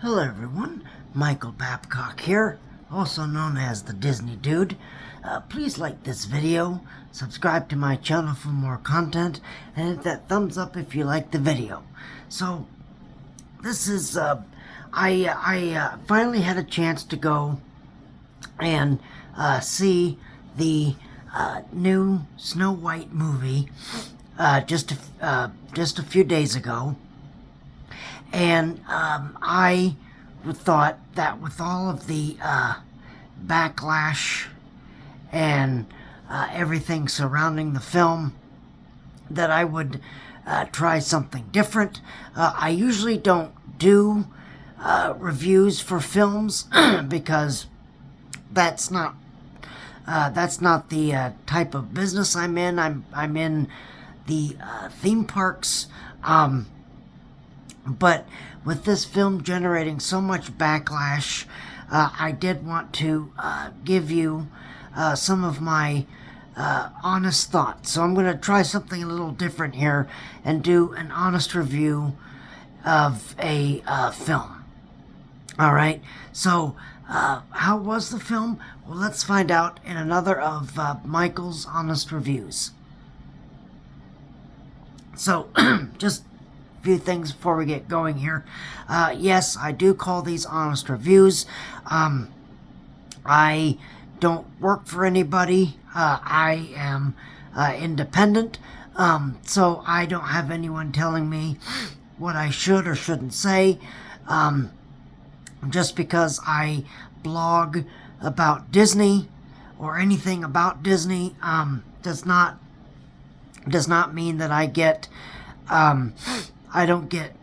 Hello everyone, Michael Babcock here, also known as the Disney Dude. Please like this video, subscribe to my channel for more content, and hit that thumbs up if you like the video. So, this is, I finally had a chance to go and see the new Snow White movie just a few days ago. And I thought that with all of the backlash and everything surrounding the film, that I would try something different. I usually don't do reviews for films because that's not the type of business I'm in. I'm in the theme parks. But with this film generating so much backlash, I did want to give you some of my honest thoughts. So I'm going to try something a little different here and do an honest review of a film. Alright, so how was the film? Well, let's find out in another of Michael's honest reviews. So, just few things before we get going here. Yes, I do call these honest reviews. I don't work for anybody. I am independent, so I don't have anyone telling me what I should or shouldn't say. Just because I blog about Disney or anything about Disney does not mean that I get I don't get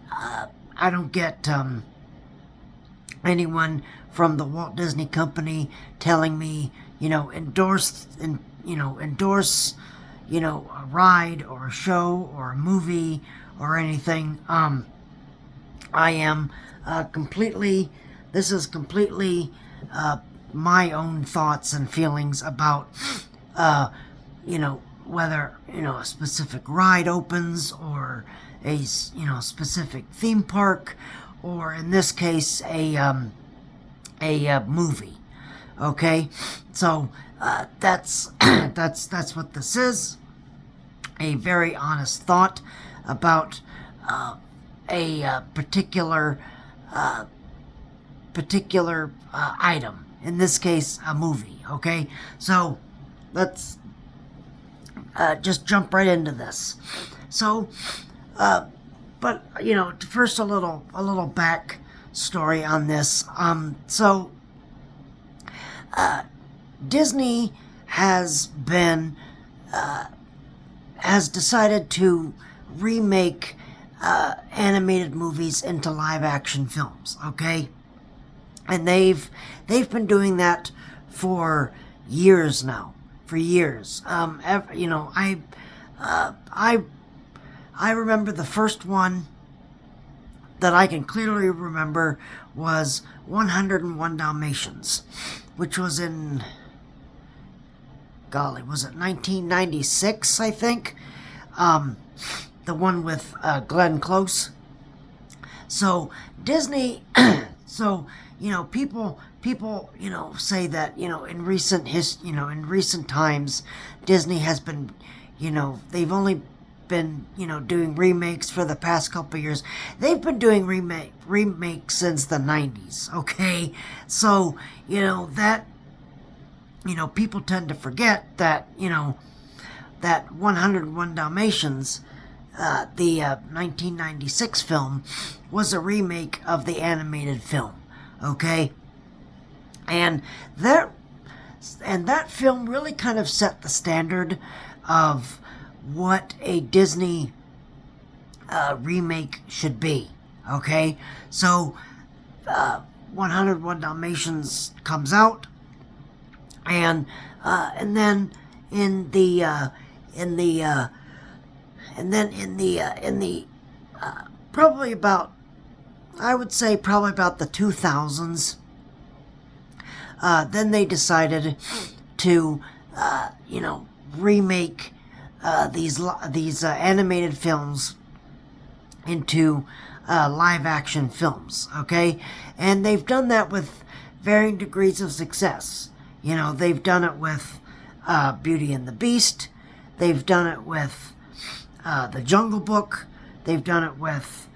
anyone from the Walt Disney Company telling me, endorse a ride or a show or a movie or anything. I am this is completely my own thoughts and feelings about, whether, a specific ride opens or a specific theme park, or in this case a movie. Okay, so that's what this is. A very honest thought about a particular item. In this case, a movie. Okay, so let's just jump right into this. So. But first a little back story on this. Disney has decided to remake animated movies into live action films. Okay, and they've been doing that for years now. For years, I remember the first one that I can clearly remember was 101 Dalmatians, which was in, golly, was it 1996, I think? The one with Glenn Close. So, Disney, people, say that, in recent times, Disney has been, they've only been doing remakes for the past couple of years. They've been doing remakes since the 90s. Okay, so that people tend to forget that that 101 Dalmatians, the 1996 film, was a remake of the animated film. Okay, and that film really kind of set the standard of what a Disney remake should be. Okay, so 101 Dalmatians comes out, and then in the probably about, I would say probably about the 2000s, then they decided to remake these animated films into live action films, okay? And they've done that with varying degrees of success. You know, they've done it with Beauty and the Beast. They've done it with The Jungle Book. They've done it with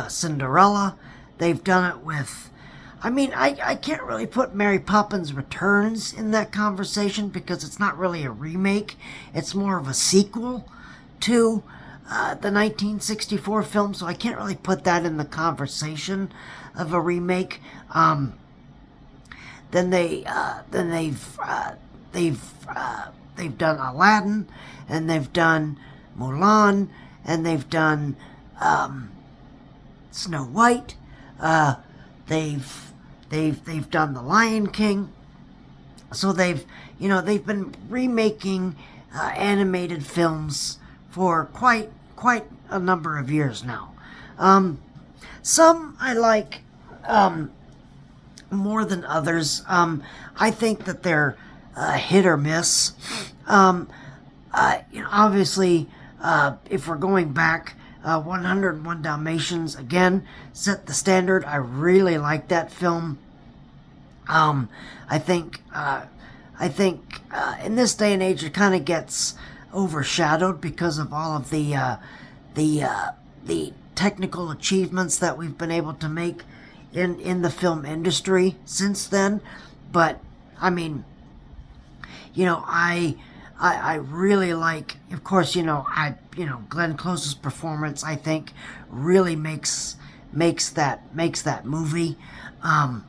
Cinderella. They've done it with... I mean, I can't really put Mary Poppins Returns in that conversation because it's not really a remake. It's more of a sequel to the 1964 film, so I can't really put that in the conversation of a remake. Then they've done Aladdin, and they've done Mulan, and they've done Snow White. They've done The Lion King. So they've been remaking animated films for quite a number of years now. Some I like more than others. I think that they're hit or miss. Obviously, if we're going back, 101 Dalmatians again set the standard. I really like that film. I think in this day and age it kind of gets overshadowed because of all of the technical achievements that we've been able to make in the film industry since then. But I mean, I really like, of course, Glenn Close's performance, I think, really makes that movie. I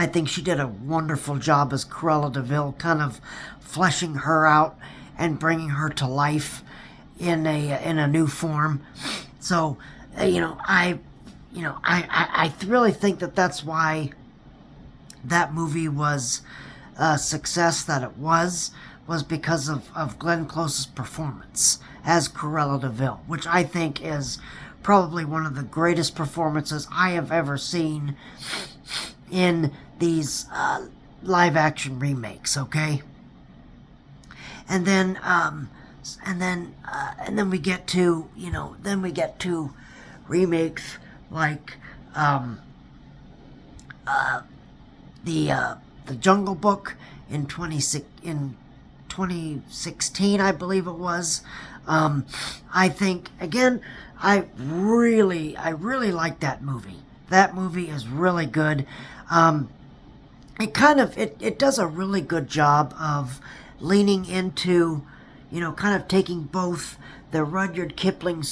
think she did a wonderful job as Cruella de Vil, kind of fleshing her out and bringing her to life in a new form. So, I really think that that's why that movie was a success that it was because of Glenn Close's performance as Cruella de Vil, which I think is probably one of the greatest performances I have ever seen in these live-action remakes. Okay, and then we get to remakes like the Jungle Book in 2016, I believe it was. I think, again, I really like that movie. That movie is really good. It does a really good job of leaning into, kind of taking both the Rudyard Kipling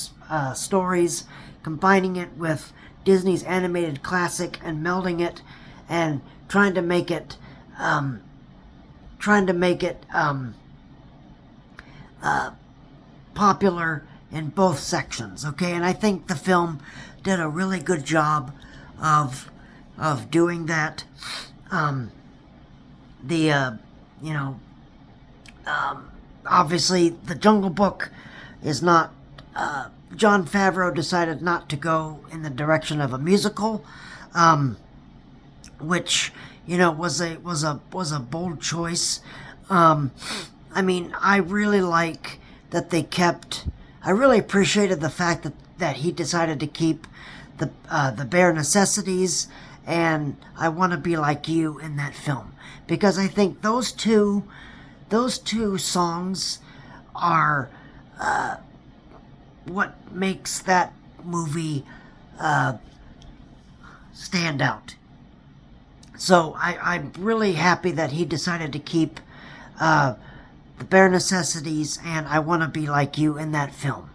stories, combining it with Disney's animated classic, and melding it and trying to make it popular in both sections. Okay, and I think the film did a really good job of doing that. Obviously, the Jungle Book is not. Jon Favreau decided not to go in the direction of a musical, which was a bold choice. I mean, I really like that they kept. I really appreciated the fact that he decided to keep the Bare Necessities and I Want to Be Like You in that film, because I think those two songs are what makes that movie stand out. So I'm really happy that he decided to keep the Bare Necessities and I Want to Be Like You in that film.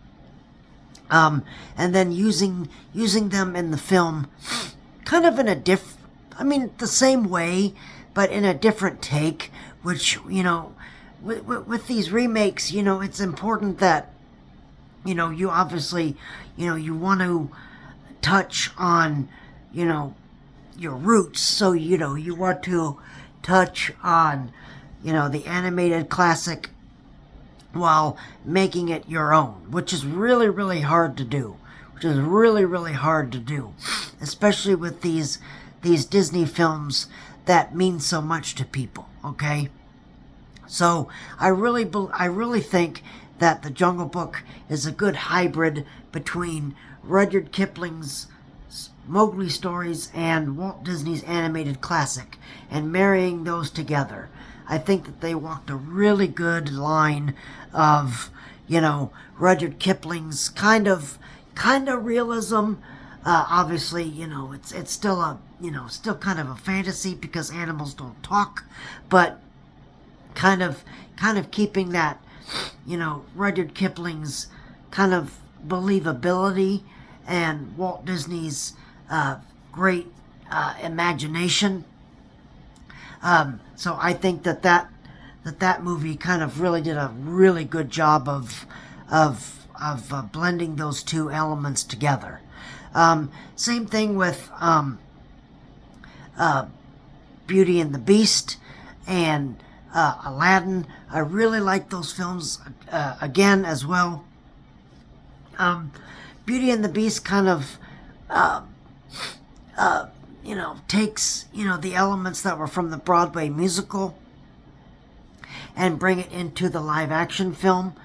And then using them in the film kind of in a the same way, but in a different take, which, with these remakes, it's important that, you obviously, you want to touch on, your roots. So, you want to touch on, the animated classic while making it your own, which is really, really hard to do. Especially with these Disney films that mean so much to people, okay? So I really think that The Jungle Book is a good hybrid between Rudyard Kipling's Mowgli stories and Walt Disney's animated classic, and marrying those together. I think that they walked a really good line of, Rudyard Kipling's kind of realism. Obviously, it's still still kind of a fantasy because animals don't talk, but kind of keeping that, Rudyard Kipling's kind of believability and Walt Disney's great imagination. So I think that movie kind of really did a really good job of blending those two elements together. Same thing with Beauty and the Beast and Aladdin. I really like those films again as well. Beauty and the Beast kind of takes the elements that were from the Broadway musical and bring it into the live action film.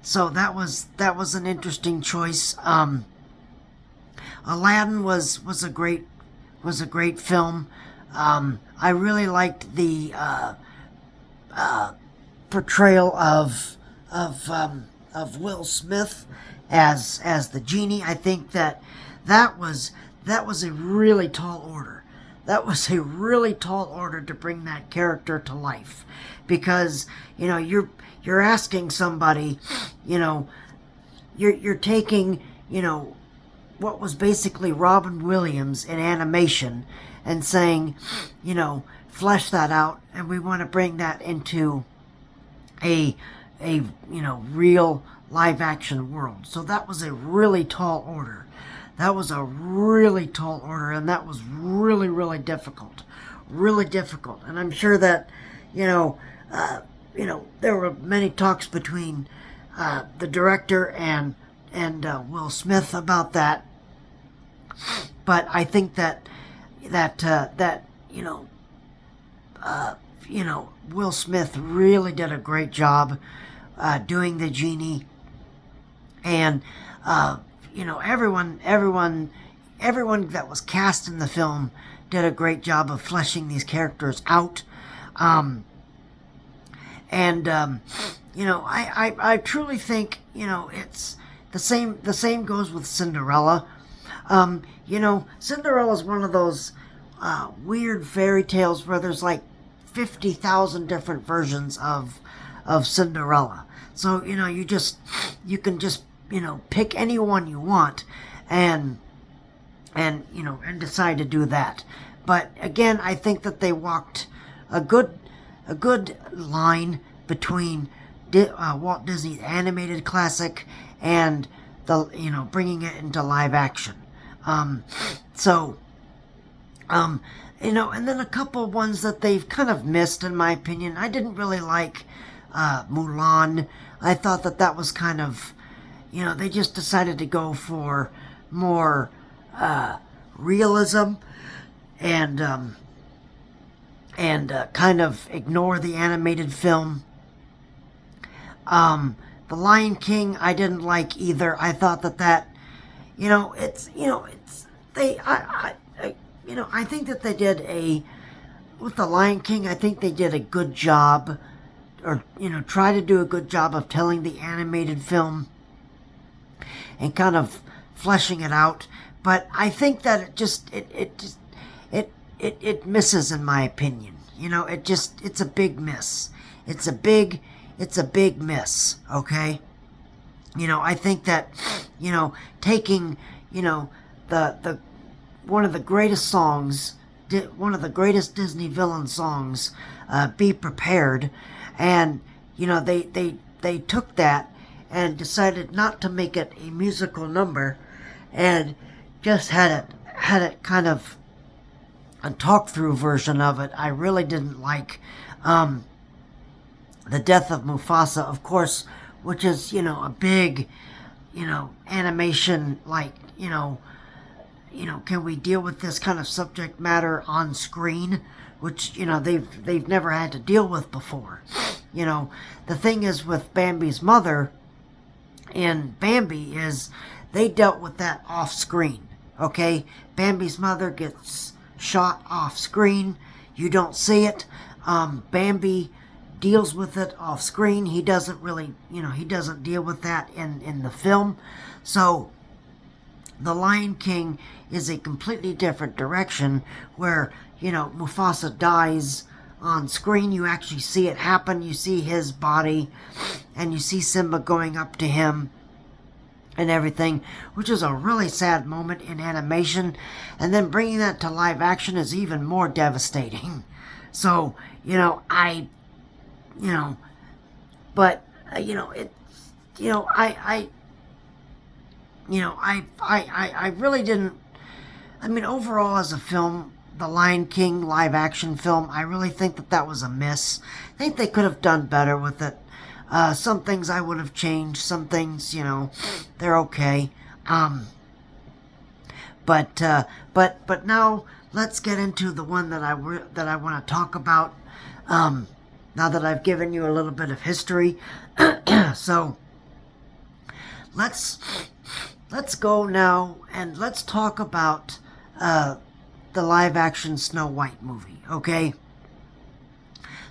So that was an interesting choice. Aladdin was a great film. I really liked the portrayal of Will Smith as the genie. I think that was a really tall order. That was a really tall order to bring that character to life, because you're asking somebody, you're taking what was basically Robin Williams in animation and saying, flesh that out, and we want to bring that into a real live action world. So that was a really tall order. That was a really tall order, and that was really, really difficult. Really difficult. And I'm sure that, there were many talks between the director and Will Smith about that. But I think that Will Smith really did a great job doing the genie, and everyone that was cast in the film did a great job of fleshing these characters out. I truly think, it's the same goes with Cinderella. Cinderella's one of those weird fairy tales where there's like 50,000 different versions of Cinderella. So, you can just pick any one you want and decide to do that. But again, I think that they walked a good line between Walt Disney's animated classic and bringing it into live action. And then a couple ones that they've kind of missed, in my opinion. I didn't really like Mulan. I thought that was kind of, they just decided to go for more realism and kind of ignore the animated film. The Lion King, I didn't like either. I thought I think that they did with The Lion King, I think they did a good job, or, try to do a good job of telling the animated film and kind of fleshing it out. But I think that it misses, in my opinion. It's a big miss. It's a big miss, okay? I think that, taking, the one of the greatest songs, one of the greatest Disney villain songs, Be Prepared, and, they took that and decided not to make it a musical number and just had it kind of a talk-through version of it. I really didn't like. The Death of Mufasa, of course, which is, a big, animation, like, can we deal with this kind of subject matter on screen which, they've never had to deal with before. The thing is with Bambi's mother and Bambi is they dealt with that off screen. Okay, Bambi's mother gets shot off screen. You don't see it. Bambi deals with it off screen. He doesn't really, he doesn't deal with that in the film. So The Lion King is a completely different direction where, Mufasa dies on screen. You actually see it happen. You see his body and you see Simba going up to him and everything, which is a really sad moment in animation. And then bringing that to live action is even more devastating. So, I really didn't, overall as a film, The Lion King live action film, I really think that was a miss. I think they could have done better with it. Some things I would have changed, some things, they're okay. But now let's get into the one that I want to talk about. Now that I've given you a little bit of history, so let's go now and let's talk about the live action Snow White movie. Okay.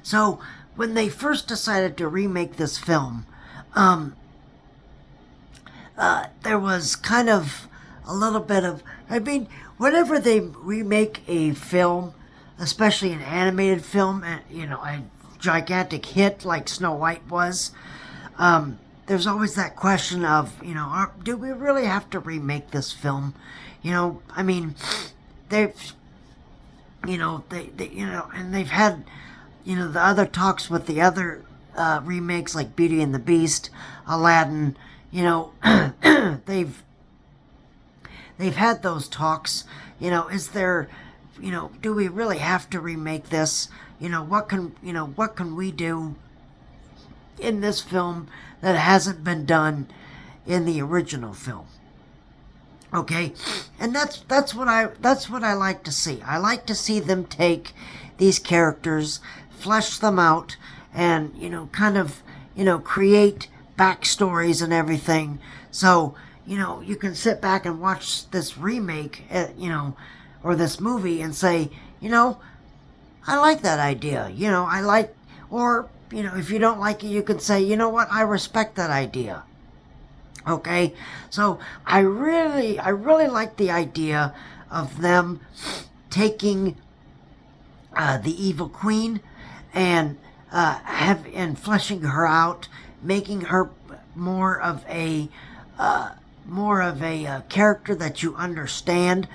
So when they first decided to remake this film, there was kind of a little bit of, whenever they remake a film, especially an animated film, a gigantic hit like Snow White was, there's always that question of, do we really have to remake this film? They've, and they've had, the other talks with the other remakes like Beauty and the Beast, Aladdin, they've had those talks. Is there, do we really have to remake this? What can we do in this film that hasn't been done in the original film? Okay, and that's what I like to see. I like to see them take these characters, flesh them out, and create backstories and everything. So you can sit back and watch this remake, or this movie, and say, I like that idea. Or if you don't like it, you can say, you know what, I respect that idea. Okay, so I really like the idea of them taking the evil queen and fleshing her out, making her more of a character that you understand.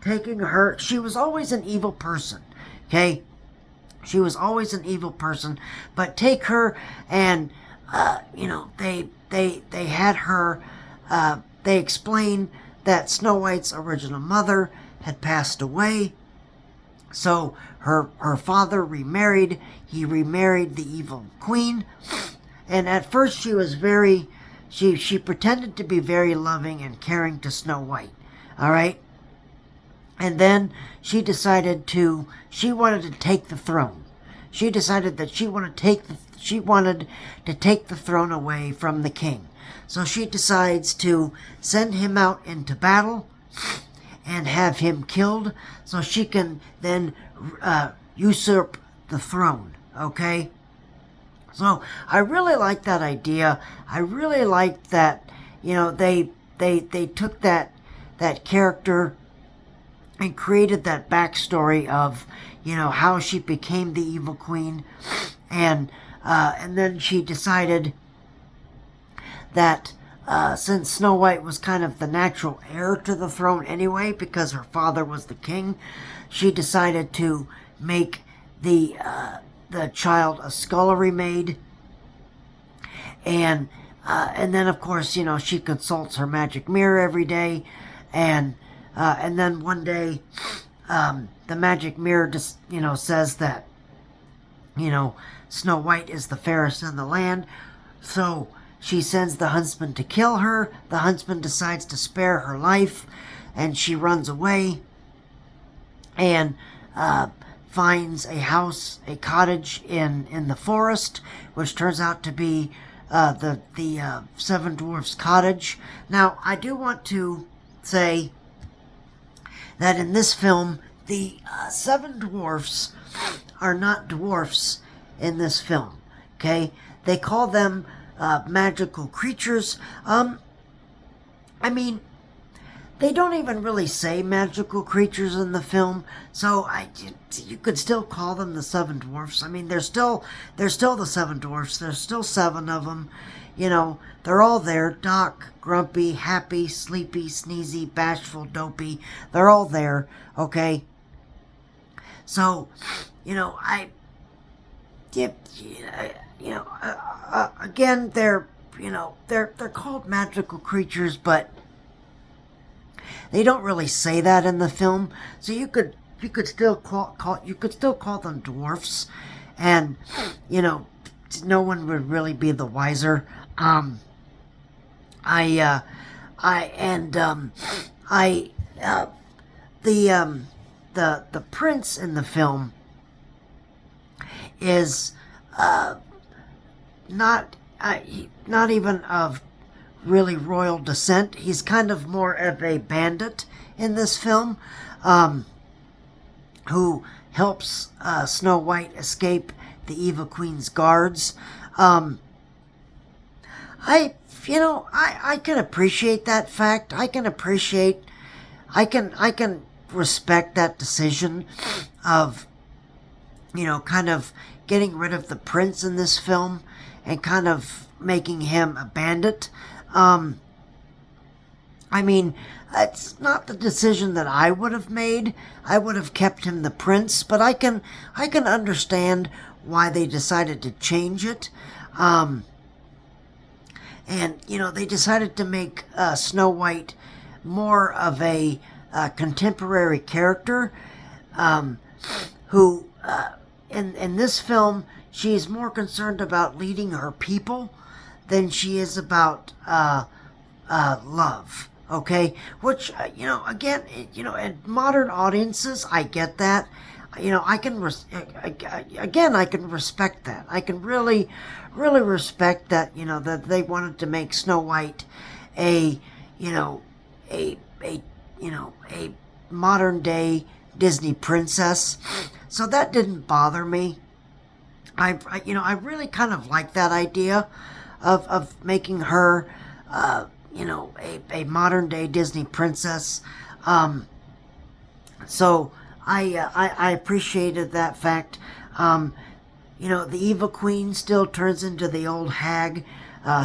Taking her, she was always an evil person. Okay, she was always an evil person, but take her and they had her, they explained that Snow White's original mother had passed away. So her father remarried. He remarried the evil queen. And at first she was she pretended to be very loving and caring to Snow White. All right. And then she wanted to take the throne. She decided that she wanted to take the throne away from the king. So she decides to send him out into battle and have him killed so she can then usurp the throne. Okay? So I really like that idea. I really like that, they took that character and created that backstory of, how she became the evil queen. And then she decided that since Snow White was kind of the natural heir to the throne anyway, because her father was the king, she decided to make the child a scullery maid. And then, of course, she consults her magic mirror every day. And then one day, the magic mirror just, says that, Snow White is the fairest in the land. So she sends the huntsman to kill her. The huntsman decides to spare her life, and she runs away. And finds a house, a cottage in the forest, which turns out to be the Seven Dwarfs cottage. Now, I do want to say that in this film, the Seven Dwarfs are not dwarfs in this film. Okay, they call them magical creatures. I mean, they don't even really say magical creatures in the film, so you could still call them the Seven Dwarfs. I mean, they're still the Seven Dwarfs. There's still 7 of them. You know, they're all there. Doc, Grumpy, Happy, Sleepy, Sneezy, Bashful, Dopey. They're all there, okay? So, you know, again, they're called magical creatures, but they don't really say that in the film. So you could still call them dwarfs, and you know, no one would really be the wiser. The prince in the film is not even of really royal descent. He's kind of more of a bandit in this film, who helps Snow White escape the Evil Queen's guards. I can appreciate that fact. I can respect that decision of, kind of getting rid of the prince in this film and kind of making him a bandit. I mean, it's not the decision that I would have made. I would have kept him the prince, but I can understand why they decided to change it. And, they decided to make Snow White more of a contemporary character, who, in this film, she's more concerned about leading her people than she is about love. Okay, which again, in modern audiences, I get that. I can respect that. I can really respect that. That they wanted to make Snow White a modern day Disney princess. So that didn't bother me. I really kind of like that idea of making her, a modern day Disney princess. So I appreciated that fact. The Evil Queen still turns into the old hag,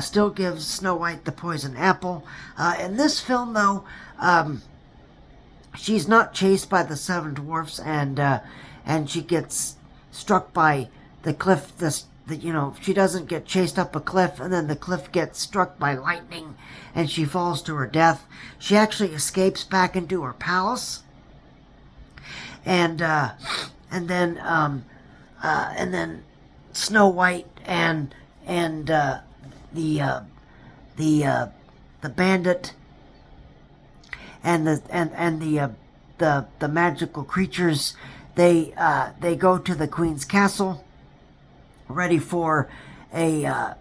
still gives Snow White the poison apple. In this film, though, she's not chased by the 7 dwarfs, and she gets struck by the cliff. She doesn't get chased up a cliff, and then the cliff gets struck by lightning, and she falls to her death. She actually escapes back into her palace, and then Snow White and the bandit and the magical creatures, they go to the Queen's castle, ready for a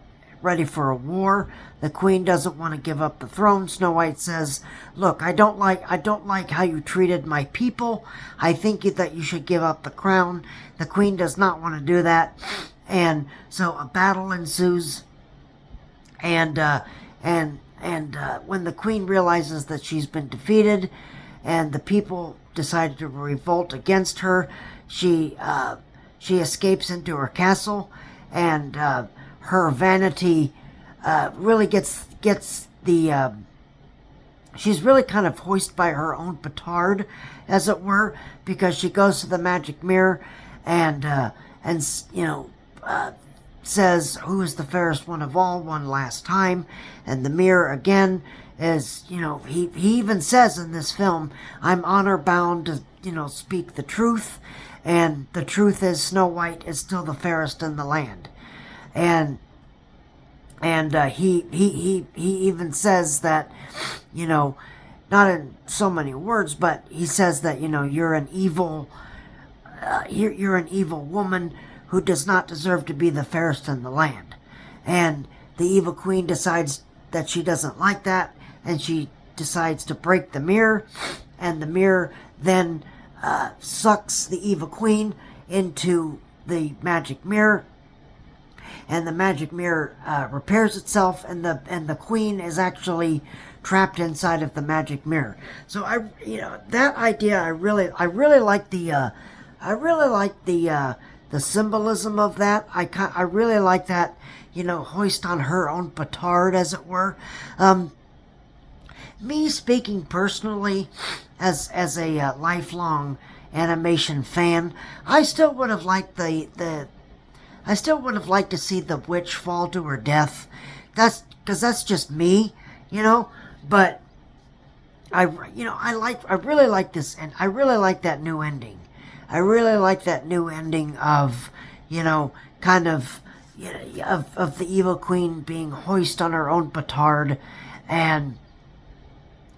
war. The Queen doesn't want to give up the throne. Snow White says, "Look, I don't like how you treated my people. I think that you should give up the crown." The Queen does not want to do that, and so a battle ensues. And when the Queen realizes that she's been defeated, and the people decide to revolt against her, she escapes into her castle, and her vanity really gets the she's really kind of hoisted by her own petard, as it were, because she goes to the magic mirror and says, "Who is the fairest one of all?" one last time, and the mirror again is, he even says in this film, "I'm honor bound to speak the truth," and the truth is Snow White is still the fairest in the land. And he even says that, not in so many words, but he says that, you're an evil, you're an evil woman who does not deserve to be the fairest in the land. And the evil queen decides that she doesn't like that, and she decides to break the mirror, and the mirror then sucks the evil queen into the magic mirror, and the magic mirror repairs itself, and the queen is actually trapped inside of the magic mirror. So that idea, I really like the the symbolism of that. I really like that, hoist on her own petard, as it were. Me speaking personally, as a lifelong animation fan, I still would have liked I still would have liked to see the witch fall to her death. That's just me, But I really like this, and I really like that new ending. I really like that new ending of, kind of, of the evil queen being hoisted on her own petard, and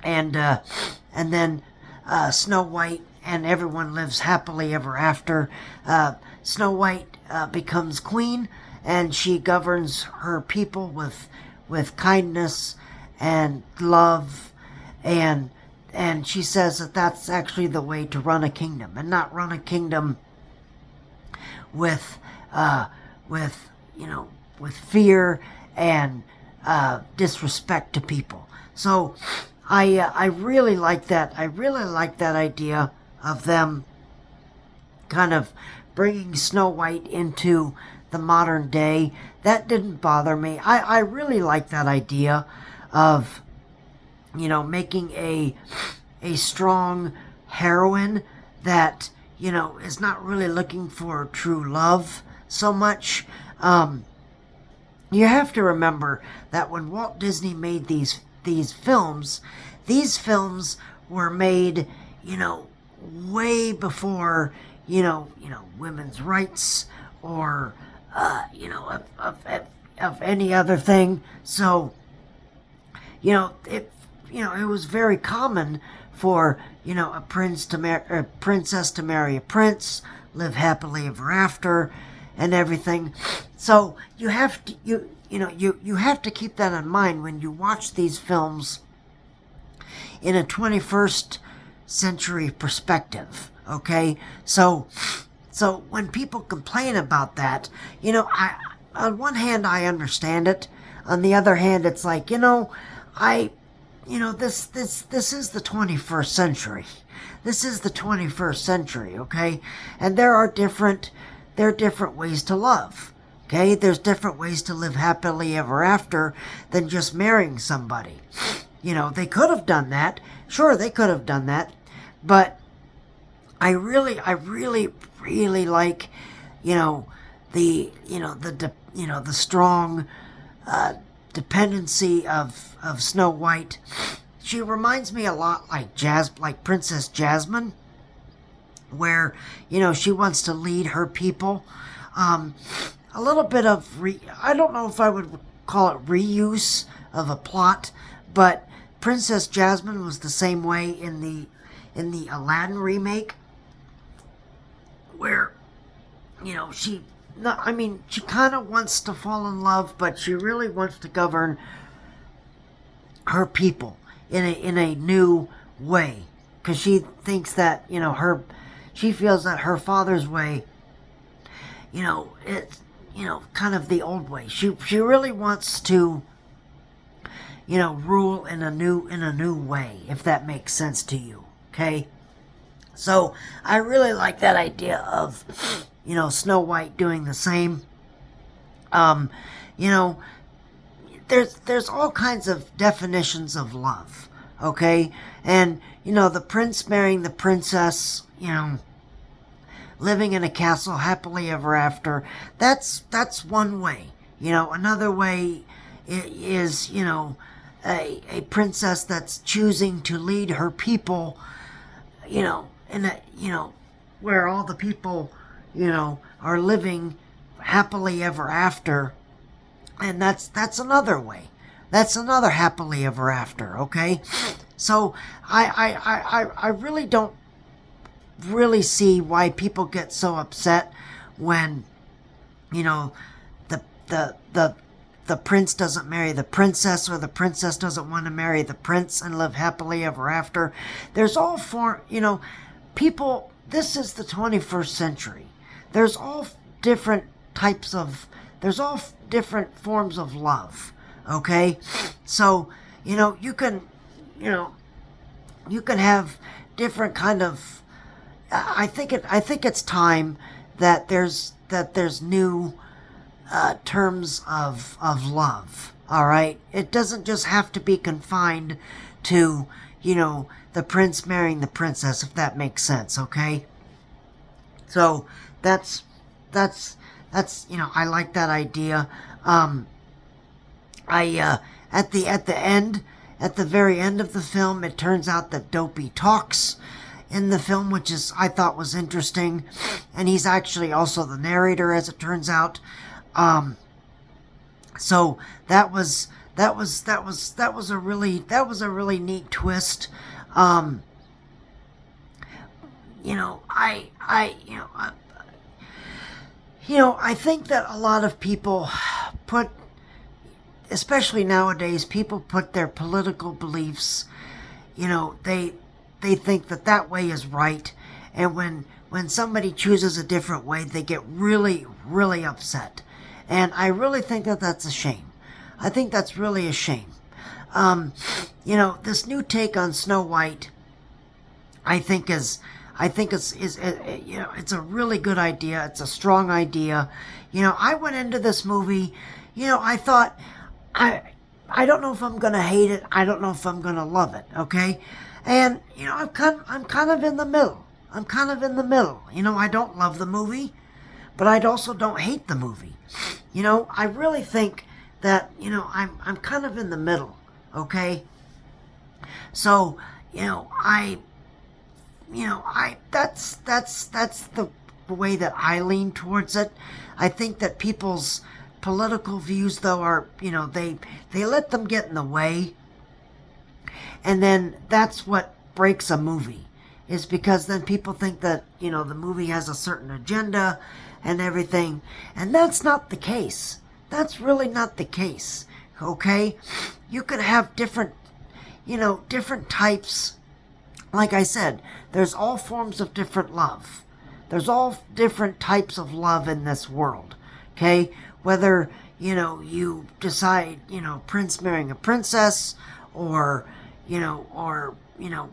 then Snow White and everyone lives happily ever after. Snow White becomes queen, and she governs her people with kindness and love, and she says that that's actually the way to run a kingdom, and not run a kingdom with fear and disrespect to people. So I really like that. I really like that idea of them kind of bringing Snow White into the modern day. That didn't bother me. I really like that idea of, making a strong heroine that, is not really looking for true love so much. You have to remember that when Walt Disney made these films were made, way before, women's rights or, of any other thing. So, it was very common for, a princess to marry a prince, live happily ever after, and everything. So you have to, you have to keep that in mind when you watch these films in a 21st century perspective. Okay, so when people complain about that, on one hand I understand it. On the other hand, it's like, this is the 21st century. This is the 21st century, okay? And there are different ways to love. Okay, there's different ways to live happily ever after than just marrying somebody. They could have done that. Sure, they could have done that. But I really like, the strong dependency of Snow White. She reminds me a lot like Princess Jasmine, where, she wants to lead her people. A little bit of, I don't know if I would call it reuse of a plot, but Princess Jasmine was the same way in the Aladdin remake, where, she kind of wants to fall in love, but she really wants to govern her people in a new way, because she thinks that, she feels that her father's way, it's, kind of the old way. She really wants to, rule in a new way, if that makes sense to you. Okay? So I really like that idea of, Snow White doing the same. There's all kinds of definitions of love. Okay? And, the prince marrying the princess, living in a castle happily ever after, that's one way. Another way is, a princess that's choosing to lead her people, in a, where all the people, are living happily ever after. And that's another way. That's another happily ever after, okay? So I really don't really see why people get so upset when, you know, the prince doesn't marry the princess, or the princess doesn't want to marry the prince and live happily ever after. There's all people, this is the 21st century. There's all different forms of love, okay? So, you can have different kind of, I think it's time that there's new terms of love. All right, it doesn't just have to be confined to the prince marrying the princess, if that makes sense. Okay, so that's I like that idea. At the very end of the film, it turns out that Dopey talks in the film, which I thought was interesting, and he's actually also the narrator, as it turns out. So that was a really neat twist. I think that a lot of people especially nowadays, people put their political beliefs, they think that way is right, and when somebody chooses a different way, they get really, really upset. And I really think that that's a shame. I think that's really a shame. This new take on Snow White, I think it's a really good idea. It's a strong idea. I went into this movie, I thought, I don't know if I'm gonna hate it. I don't know if I'm gonna love it. Okay, and I'm kind of in the middle. I don't love the movie, but I also don't hate the movie. I really think that I'm kind of in the middle. Okay, so that's the way that I lean towards it. I think that people's political views, though, are they let them get in the way, and then that's what breaks a movie, is because then people think that the movie has a certain agenda and everything, and that's not the case. That's really not the case. Okay, you could have different types. Like I said, there's all forms of different love. There's all different types of love in this world. Okay, whether you decide prince marrying a princess, or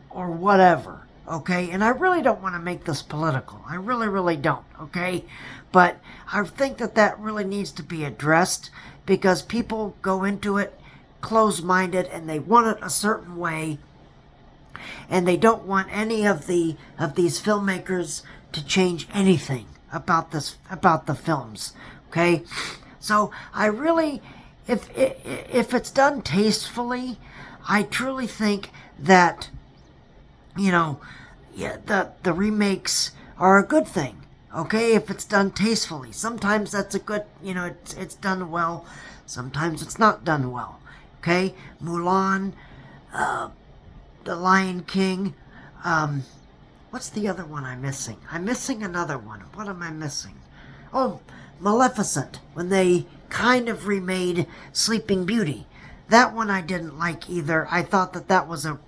whatever. Okay, and I really don't want to make this political. I really, really don't. Okay, but I think that really needs to be addressed, because people go into it closed-minded and they want it a certain way, and they don't want any of these filmmakers to change anything about the films. Okay, so I really, if it's done tastefully, I truly think that the remakes are a good thing. Okay, if it's done tastefully, sometimes that's a good, it's done well. Sometimes it's not done well. Okay, Mulan, The Lion King. What's the other one I'm missing? I'm missing another one. What am I missing? Oh, Maleficent, when they kind of remade Sleeping Beauty. That one I didn't like either. I thought that was a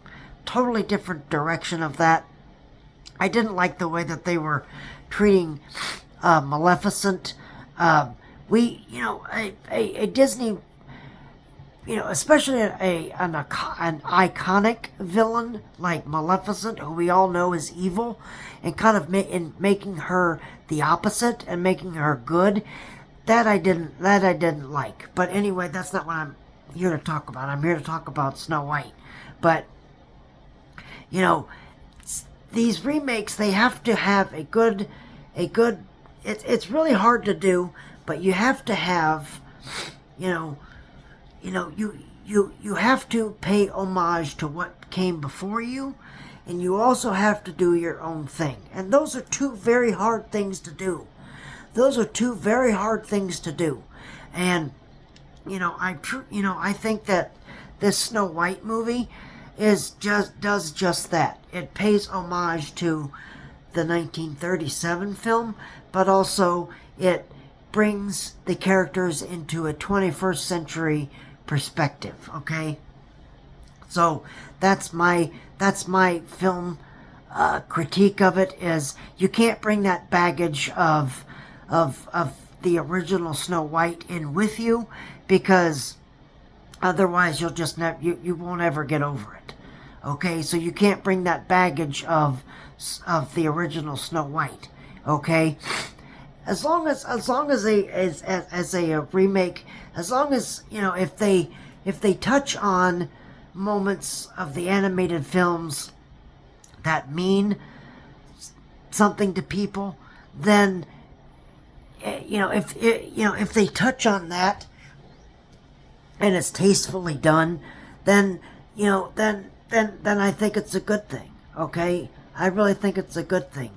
totally different direction of that. I didn't like the way that they were treating Maleficent. A Disney, especially an iconic villain like Maleficent, who we all know is evil, and kind of making her the opposite and making her good. That I didn't like. But anyway, that's not what I'm here to talk about. I'm here to talk about Snow White. But these remakes, they have to have a good. It's really hard to do, but you have to have, you have to pay homage to what came before you, and you also have to do your own thing. And those are two very hard things to do. And I think that this Snow White movie does just that. It pays homage to the 1937 film, but also it brings the characters into a 21st century perspective, okay? So that's my film critique of it, is you can't bring that baggage of the original Snow White in with you, because otherwise you'll just you won't ever get over it. Okay, so you can't bring that baggage of the original Snow White. Okay, as long as a remake, as long as, you know, if they touch on moments of the animated films that mean something to people, then, you know, if they touch on that and it's tastefully done, then, you know, then I think it's a good thing. Okay, I really think it's a good thing.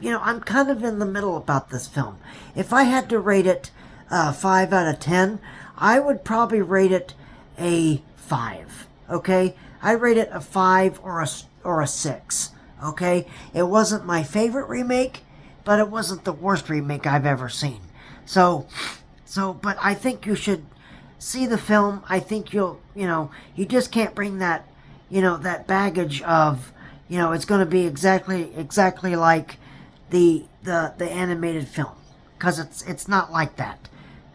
You know, I'm kind of in the middle about this film. If I had to rate it 5 out of 10, I would probably rate it a 5. Okay, I rate it a 5 or a 6. Okay, it wasn't my favorite remake, but it wasn't the worst remake I've ever seen. So, but I think you should see the film. I think you just can't bring that, you know, that baggage of, you know, it's going to be exactly like the animated film, because it's not like that.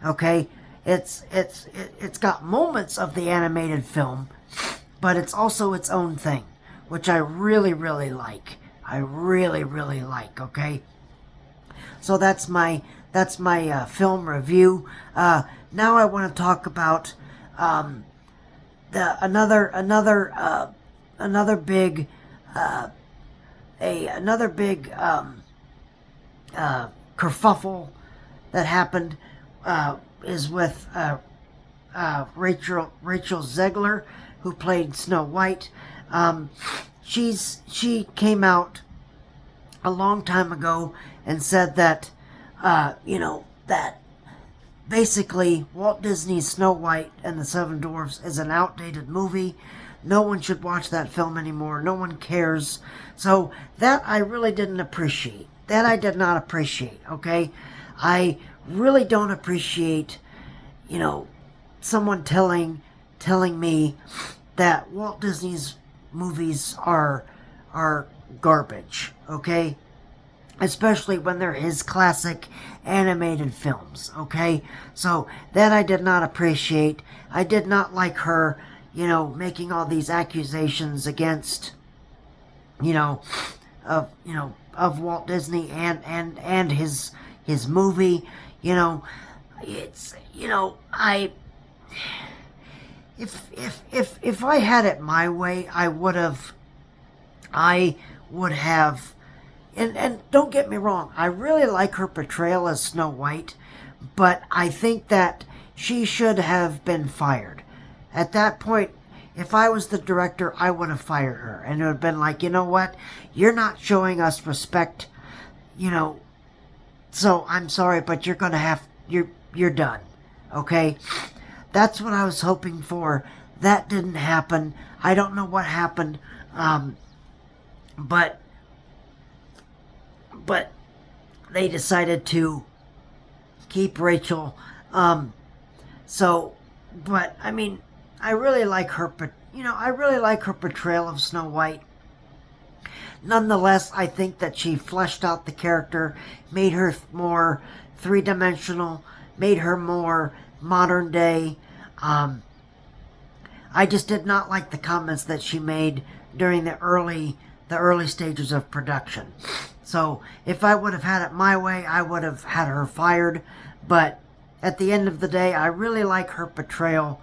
Okay, it's got moments of the animated film, but it's also its own thing, which I really like. I really like. Okay, so that's my film review. Now I want to talk about another big kerfuffle that happened, is with Rachel Zegler, who played Snow White. She came out a long time ago and said that, you know, that basically Walt Disney's Snow White and the Seven Dwarfs is an outdated movie. No one should watch that film anymore. No one cares. So that I really didn't appreciate. That I did not appreciate, okay? I really don't appreciate, you know, someone telling me that Walt Disney's movies are garbage, okay? Especially when they're his classic animated films, okay? So that I did not appreciate. I did not like her, you know, making all these accusations against, of Walt Disney and his movie. You know, it's, you know, if I had it my way, I would have, and don't get me wrong, I really like her portrayal as Snow White, but I think that she should have been fired. At that point, if I was the director, I would have fired her. And it would have been like, you know what? You're not showing us respect, you know, so I'm sorry, but you're going to have, you're done. Okay? That's what I was hoping for. That didn't happen. I don't know what happened. But they decided to keep Rachel. But I mean, I really like her, but I really like her portrayal of Snow White. Nonetheless, I think that she fleshed out the character, made her more three-dimensional, made her more modern day. I just did not like the comments that she made during the early stages of production. So if I would have had it my way, I would have had her fired. But at the end of the day, I really like her portrayal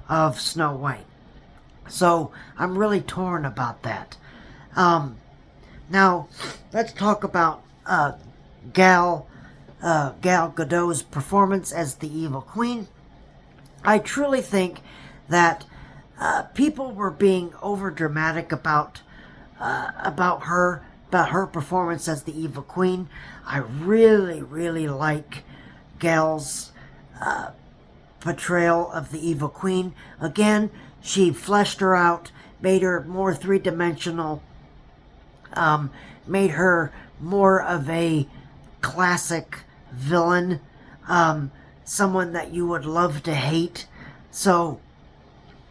of Snow White. So I'm really torn about that. Now, let's talk about Gal Gadot's performance as the Evil Queen. I truly think that people were being over dramatic about her performance as the Evil Queen. I really, really like Gal's portrayal of the Evil Queen. Again, she fleshed her out, made her more three-dimensional, made her more of a classic villain, someone that you would love to hate. So,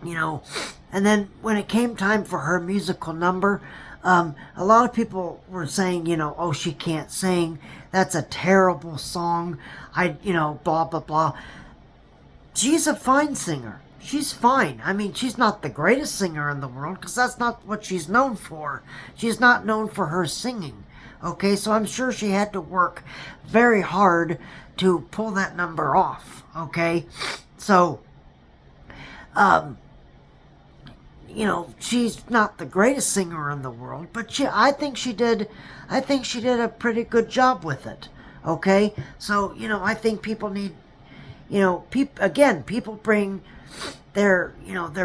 and then when it came time for her musical number, a lot of people were saying, oh, she can't sing. That's a terrible song. Blah, blah, blah. She's a fine singer. She's fine. I mean, she's not the greatest singer in the world because that's not what she's known for. She's not known for her singing. Okay, so I'm sure she had to work very hard to pull that number off. Okay, so, she's not the greatest singer in the world, but I think she did a pretty good job with it. Okay, so I think people need, people bring their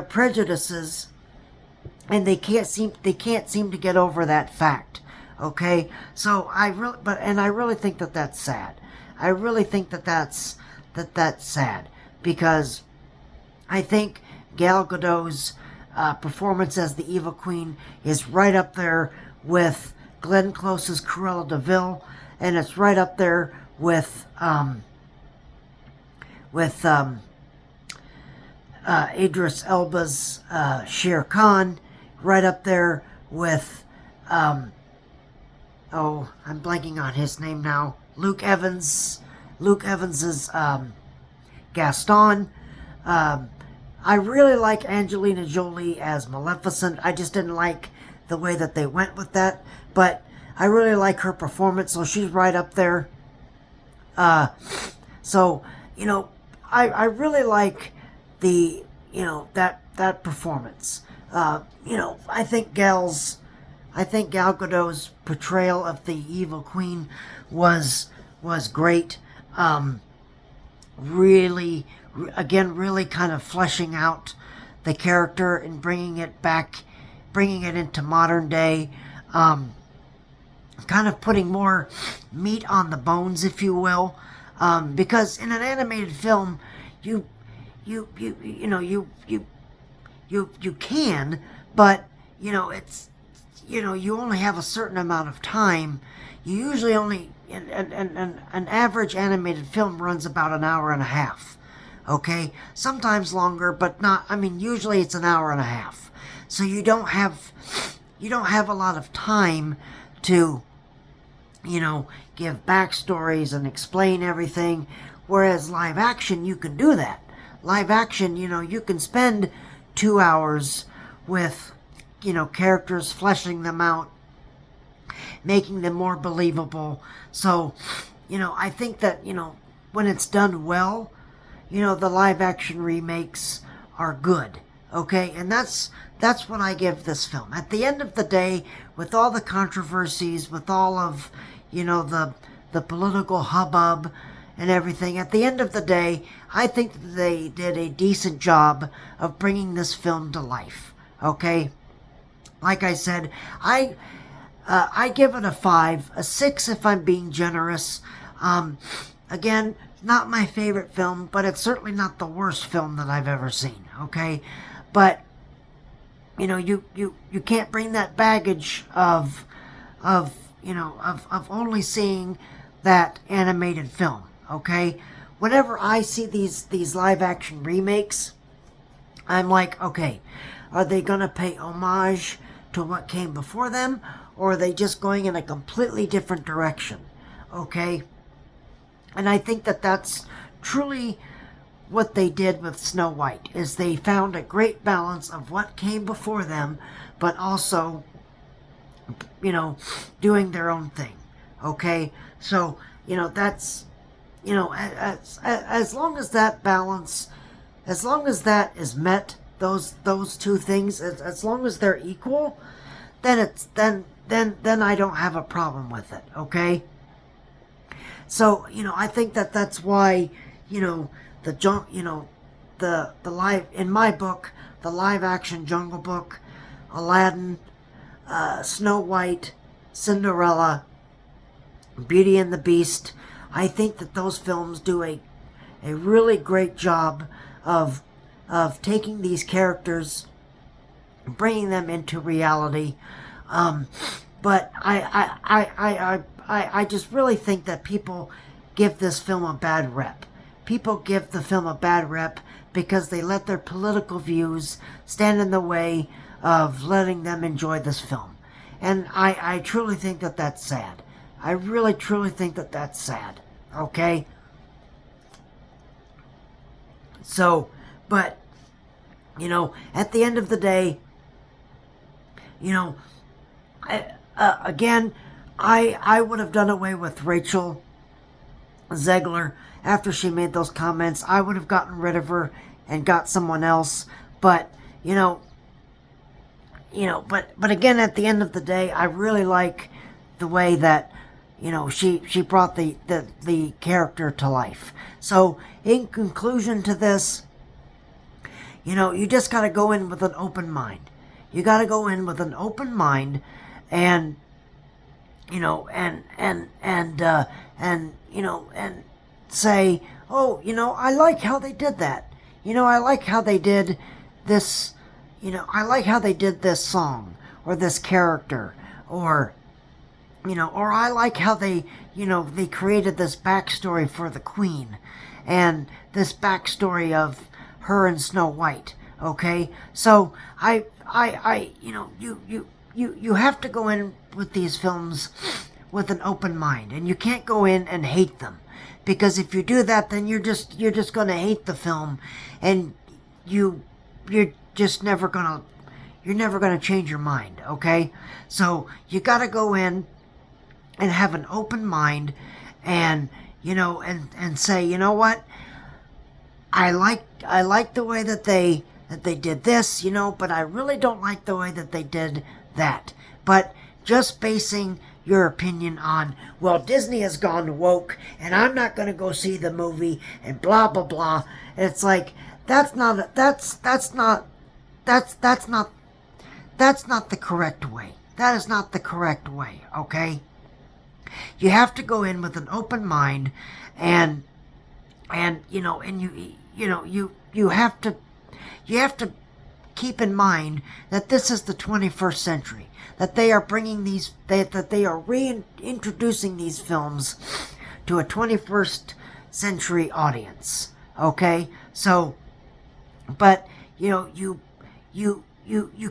prejudices, and they can't seem to get over that fact. Okay, so I really think that that's sad. I really think that that's sad because I think Gal Gadot's performance as the Evil Queen is right up there with Glenn Close's Cruella de Vil, and it's right up there with Idris Elba's Shere Khan, right up there with I'm blanking on his name now. Luke Evans's Gaston. I really like Angelina Jolie as Maleficent. I just didn't like the way that they went with that, but I really like her performance, so she's right up there. So I really like the that performance. I think Gal Gadot's portrayal of the Evil Queen was great. Really kind of fleshing out the character and bringing it into modern day. Kind of putting more meat on the bones, if you will, because in an animated film, you can, but it's you only have a certain amount of time. You usually only an average animated film runs about an hour and a half. Okay, sometimes longer, but not. I mean, usually it's an hour and a half. So you don't have a lot of time to give backstories and explain everything. Whereas live action, you can do that. Live action, you can spend 2 hours with characters, fleshing them out, making them more believable. So, I think that, when it's done well, the live action remakes are good. Okay, and that's what I give this film. At the end of the day, with all the controversies, with all of, the political hubbub and everything, at the end of the day, I think that they did a decent job of bringing this film to life. Okay, like I said, I give it a 5, a 6 if I'm being generous. Again, not my favorite film, but it's certainly not the worst film that I've ever seen. Okay, but you can't bring that baggage of only seeing that animated film. Okay, whenever I see these live action remakes, I'm like, okay, are they gonna pay homage to what came before them, or are they just going in a completely different direction? Okay, and I think that that's truly what they did with Snow White, is they found a great balance of what came before them, but also, doing their own thing. Okay, so that's as long as that balance, as long as that is met, those two things, as long as they're equal, then I don't have a problem with it. Okay, so I think that that's why the live, in my book, the live action Jungle Book, Aladdin, Snow White, Cinderella, Beauty and the Beast, I think that those films do a really great job of taking these characters, bringing them into reality, but I just really think that people give this film a bad rep. People give the film a bad rep because they let their political views stand in the way of letting them enjoy this film. And I truly think that that's sad. I really, truly think that that's sad. Okay? So, but, you know, at the end of the day, you know, I would have done away with Rachel Zegler after she made those comments. I would have gotten rid of her and got someone else. But, but again, at the end of the day, I really like the way that, she brought the character to life. So, in conclusion to this, you just got to go in with an open mind. You got to go in with an open mind and say, oh, I like how they did that. I like how they did this, I like how they did this song or this character or I like how they, they created this backstory for the Queen and this backstory of her and Snow White. Okay, so you have to go in with these films with an open mind, and you can't go in and hate them, because if you do that, then you're just going to hate the film, and you're never going to change your mind. Okay, so you got to go in and have an open mind, and and say, you know what, I like the way that they did this, but I really don't like the way that they did that. But just basing your opinion on, well, Disney has gone woke and I'm not going to go see the movie and blah blah blah. It's like that's not the correct way. That is not the correct way, okay? You have to go in with an open mind and you have to keep in mind that this is the 21st century, that they are bringing that they are reintroducing these films to a 21st century audience. Okay, so, but you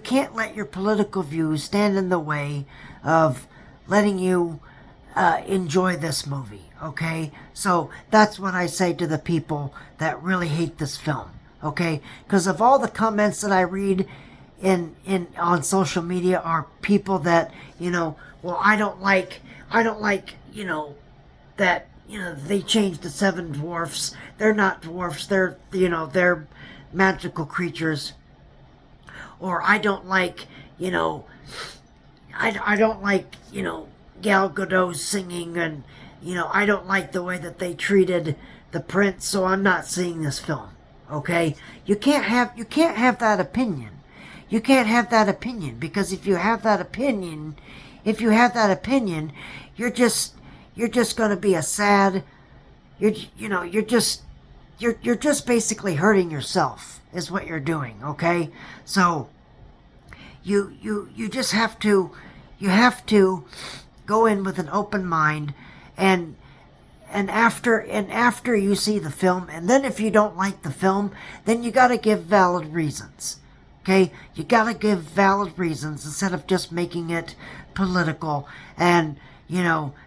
can't let your political views stand in the way of letting you enjoy this movie. Okay, so that's what I say to the people that really hate this film. Okay, because of all the comments that I read on social media are people that well, I don't like that they changed the seven dwarfs. They're not dwarfs. They're they're magical creatures. Or I don't like I don't like Gal Gadot singing, and I don't like the way that they treated the prince, so I'm not seeing this film. Okay, you can't have that opinion. You can't have that opinion, because if you have that opinion, you're just going to be a sad. You're just basically hurting yourself is what you're doing. Okay, so you just have to go in with an open mind and after you see the film, and then if you don't like the film, then you got to give valid reasons. Okay, you got to give valid reasons instead of just making it political and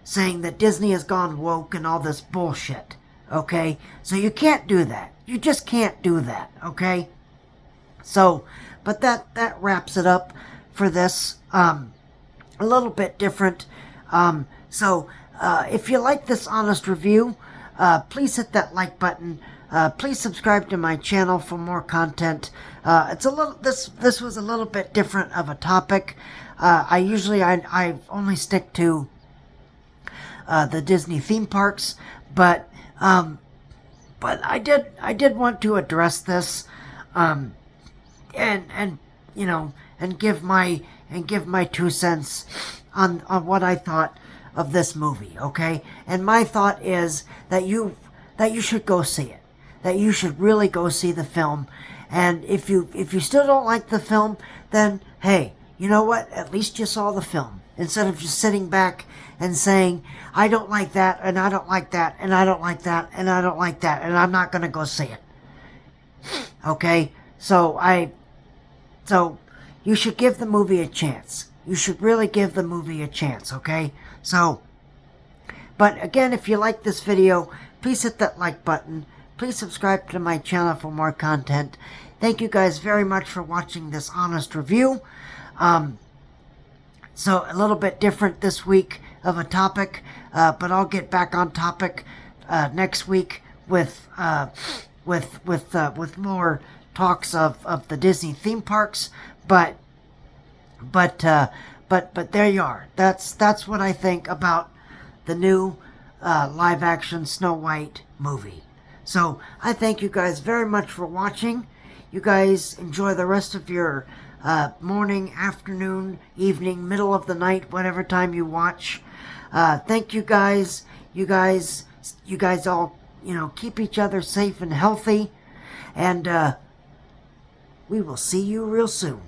saying that Disney has gone woke and all this bullshit. Okay, so you can't do that. You just can't do that. Okay, so but that wraps it up for this. A little bit different. So if you like this honest review, please hit that like button. Please subscribe to my channel for more content. It's a little this was a little bit different of a topic. I only stick to the Disney theme parks, but I did want to address this, and give my 2 cents on what I thought of this movie. Okay, and my thought is that you should go see it. That you should really go see the film. And if you still don't like the film, then hey, you know what? At least you saw the film. instead of just sitting back and saying, I don't like that, and I don't like that, and I don't like that, and I don't like that, and I'm not going to go see it. Okay? So you should give the movie a chance. You should really give the movie a chance, okay? So, but again, if you like this video, please hit that like button. Please subscribe to my channel for more content. Thank you guys very much for watching this honest review. So a little bit different this week of a topic, but I'll get back on topic next week with more talks of the Disney theme parks. But there you are. That's what I think about the new live action Snow White movie. So I thank you guys very much for watching. You guys enjoy the rest of your morning, afternoon, evening, middle of the night, whatever time you watch. Thank you guys. You guys all, keep each other safe and healthy. And we will see you real soon.